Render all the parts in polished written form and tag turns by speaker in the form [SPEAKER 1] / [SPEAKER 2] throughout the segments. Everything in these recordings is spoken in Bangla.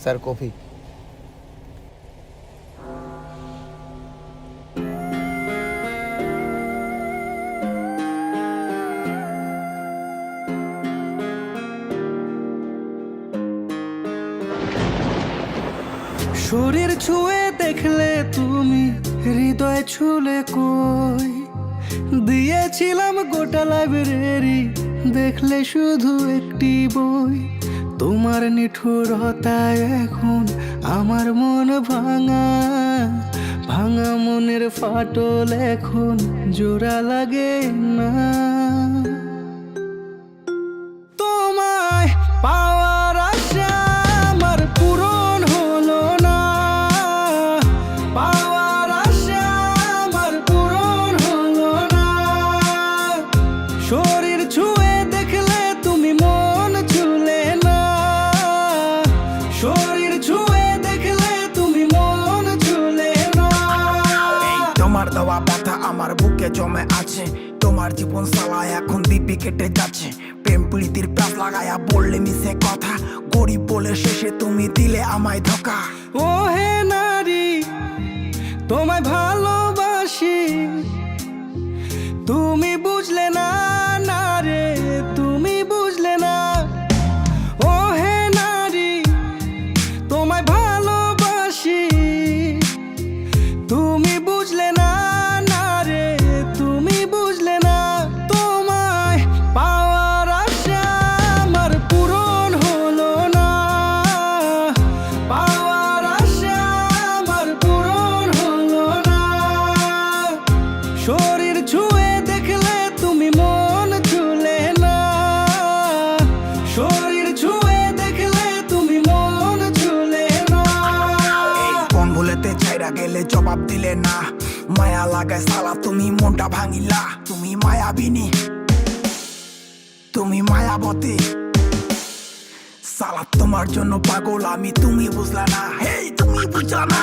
[SPEAKER 1] Sir coffee.
[SPEAKER 2] শরীর ছুঁয়ে দেখলে তুমি হৃদয় ছুলে কই, দিয়েছিলাম গোটা লাইব্রেরি, দেখলে শুধু একটি বই। তোমার নিঠুরতায় এখন আমার মন ভাঙা, ভাঙা মনের ফাটল এখন জোড়া লাগে না। তোমায় পাওয়ার আশা আমার পূরণ হলো না, পাওয়ার আশা আমার পূরণ হলো না। শরীর ছুঁয়ে দেখলে তুমি মন ছুলে না, শরীর ছুঁয়ে দেখলে তুমি মন ছুলে না।
[SPEAKER 3] তোমার দেওয়া ব্যথা আমার বুকে জমে আছে, তোমার জীবন সালা এখন দিব্যি কেটে যাচ্ছে। প্রেম প্রীতির প্যাস লাগায়া বললে মিশে কথা, গরিব বলে শেষে তুমি দিলে আমায় ধোকা।
[SPEAKER 2] ও হে নারী, তোমায় ভালোবাসি, তুমি বুঝলে না, না রে তুমি বুঝলে না। ও হে নারী, তোমায় ভালোবাসি, তুমি বুঝলে না, না রে তুমি বুঝলে না। তোমায় পাওয়ার আশা আমার পূরণ হলো না, পাওয়ার আশা আমার পূরণ হলো না। শরীর ছুঁয়ে দেখলে তুমি মন ছুলে না, শরীর ছুঁয়ে দেখলে তুমি মন ছুলে না।
[SPEAKER 3] কোন ভুলেতে ছাইরা গেলে জবাব দিলে না, মায়া লাগায় সালা তুমি মনটা ভাঙিলা। তুমি মায়াবিনী, তুমি মায়াবতী, সালা তোমার জন্য পাগল আমি, তুমি বুঝলা না, হেই তুমি বুঝলা না।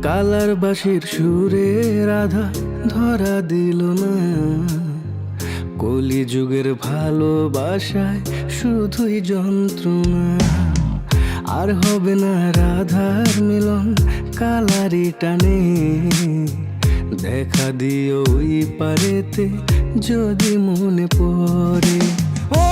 [SPEAKER 2] কালার বাঁশির সুরে রাধা ধরা দিল না, কলিযুগের ভালোবাসায় শুধুই যন্ত্রণা। আর হবে না রাধার মিলন কালারি টানে, দেখা দিও ওই পারেতে যদি মনে পড়ে। ও